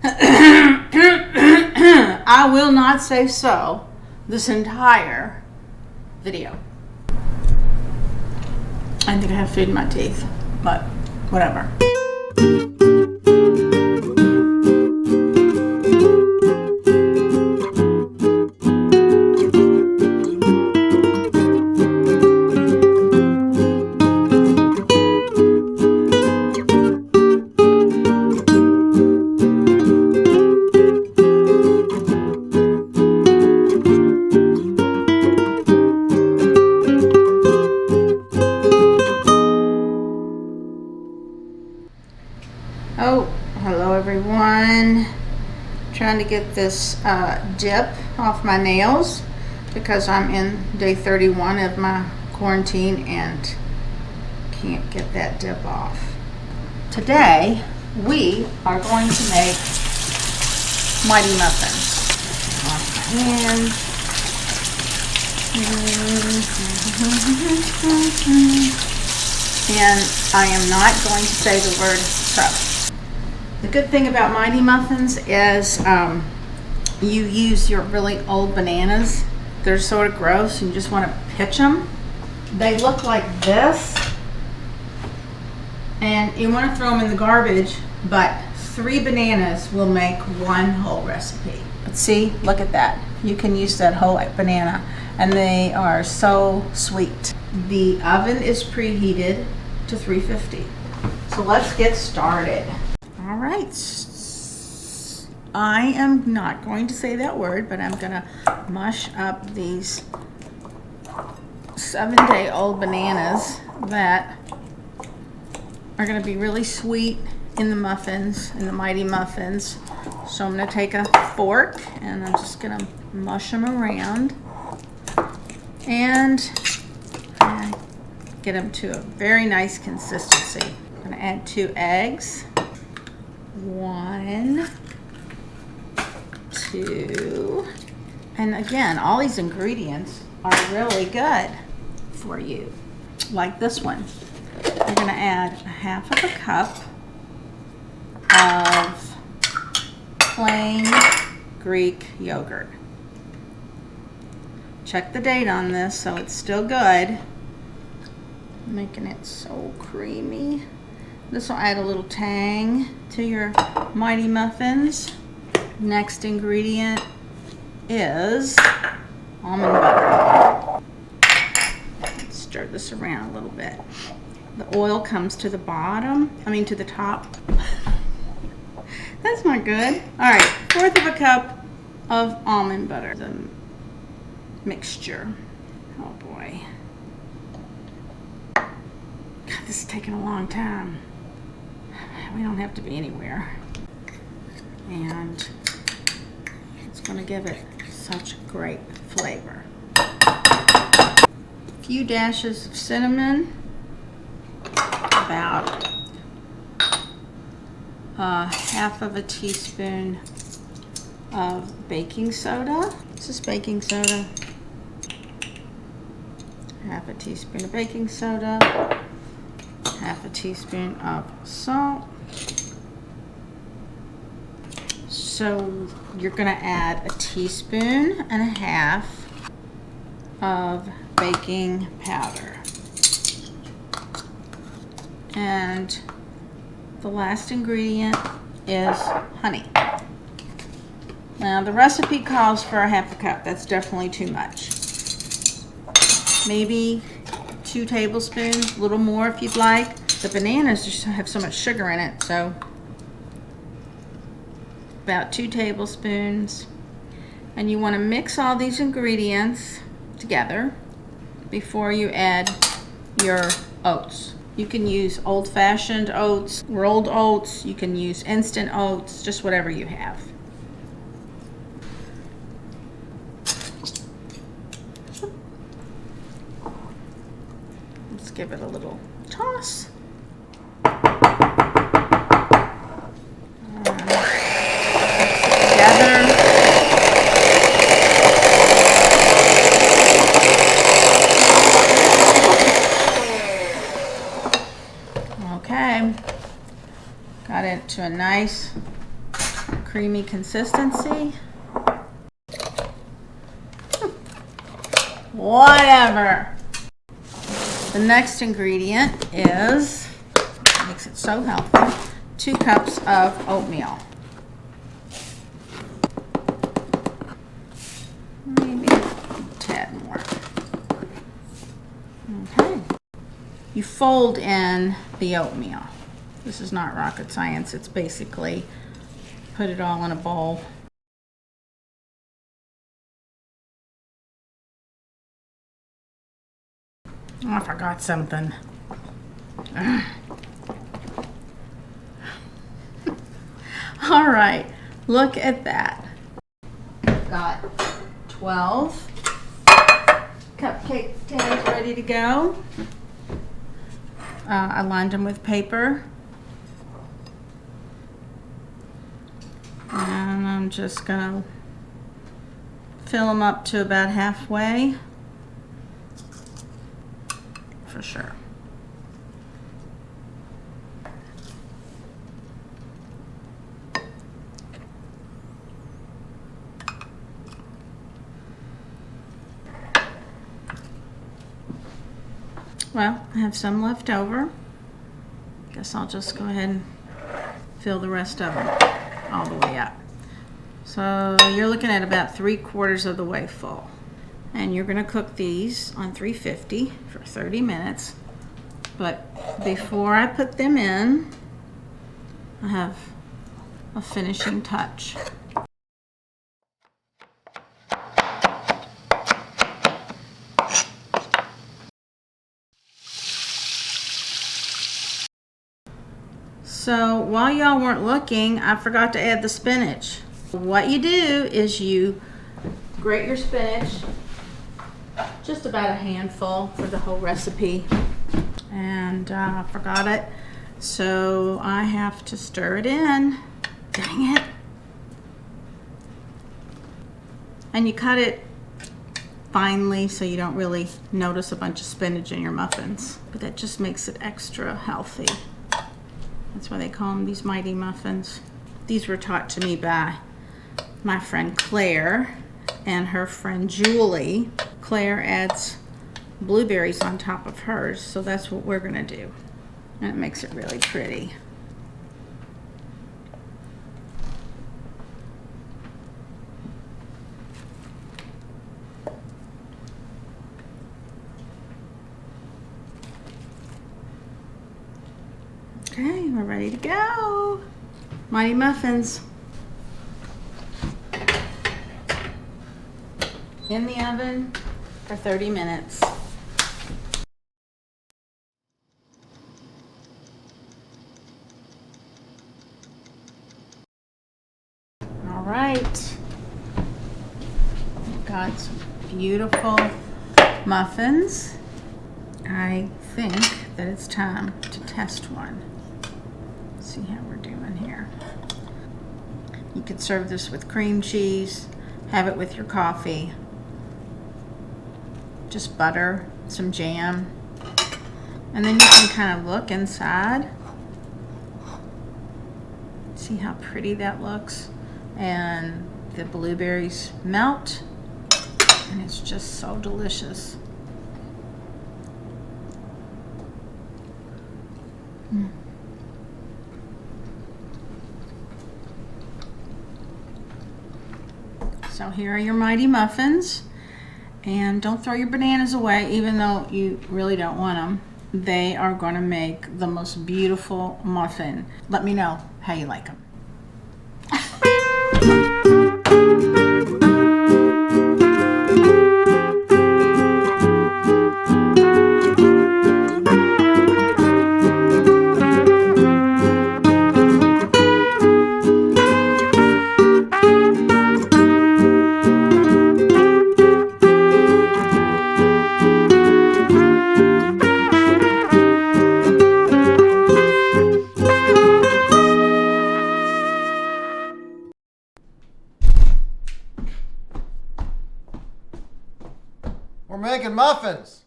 I will not say so this entire video. I think I have food in my teeth, but whatever. Oh, hello everyone. Trying to get this dip off my nails because I'm in day 31 of my quarantine and can't get that dip off. Today we are going to make mighty muffins. Wash my hands. And I am not going to say the word cup. The good thing about mighty muffins is you use your really old bananas. They're sort of gross and you just want to pitch them. They look like this and you want to throw them in the garbage, but 3 bananas will make one whole recipe. But see, look at that. You can use that whole banana and they are so sweet. The oven is preheated to 350. So let's get started. All right, I am not going to say that word, but I'm gonna mush up these 7-day-old bananas that are gonna be really sweet in the muffins, in the mighty muffins. So I'm gonna take a fork and I'm just gonna mush them around and get them to a very nice consistency. I'm gonna add 2 eggs. 1, 2, and again, all these ingredients are really good for you. Like this one, we're gonna add 1/2 cup of plain Greek yogurt. Check the date on this so it's still good. Making it so creamy. This will add a little tang to your mighty muffins. Next ingredient is almond butter. Let's stir this around a little bit. The oil comes to the bottom, to the top. That's not good. All right, 1/4 cup of almond butter. The mixture. Oh boy. God, this is taking a long time. We don't have to be anywhere. And it's going to give it such great flavor. A few dashes of cinnamon. About 1/2 teaspoon of baking soda. This is baking soda. 1/2 teaspoon of baking soda. 1/2 teaspoon of salt. So you're going to add 1.5 teaspoons of baking powder. And the last ingredient is honey. Now the recipe calls for 1/2 cup. That's definitely too much. Maybe 2 tablespoons, a little more if you'd like. The bananas just have so much sugar in it, so about 2 tablespoons. And you want to mix all these ingredients together before you add your oats. You can use old-fashioned oats, rolled oats, you can use instant oats, just whatever you have. Let's give it a little toss. Okay, got it to a nice creamy consistency. Whatever. The next ingredient is, makes it so healthy, 2 cups of oatmeal. Maybe a tad more. Okay. You fold in the oatmeal. This is not rocket science. It's basically put it all in a bowl. Oh, I forgot something. All right, look at that. Got 12 cupcake tins ready to go. I lined them with paper. And I'm just gonna fill them up to about halfway. For sure. Well, I have some left over. Guess I'll just go ahead and fill the rest of them all the way up. So you're looking at about 3/4 of the way full. And you're gonna cook these on 350 for 30 minutes. But before I put them in, I have a finishing touch. So while y'all weren't looking, I forgot to add the spinach. What you do is you grate your spinach, just about a handful for the whole recipe, and I forgot it, so I have to stir it in. Dang it. And you cut it finely so you don't really notice a bunch of spinach in your muffins, but that just makes it extra healthy. That's why they call them these mighty muffins. These were taught to me by my friend Claire and her friend Julie. Claire adds blueberries on top of hers, so that's what we're gonna do. And it makes it really pretty. Okay, we're ready to go. Mighty muffins. In the oven for 30 minutes. All right. We've got some beautiful muffins. I think that it's time to test one. See how we're doing here. You could serve this with cream cheese, have it with your coffee. Just butter, some jam, and then you can kind of look inside. See how pretty that looks, and the blueberries melt, and it's just so delicious. So here are your mighty muffins. And don't throw your bananas away, even though you really don't want them. They are going to make the most beautiful muffin. Let me know how you like them. We're making muffins.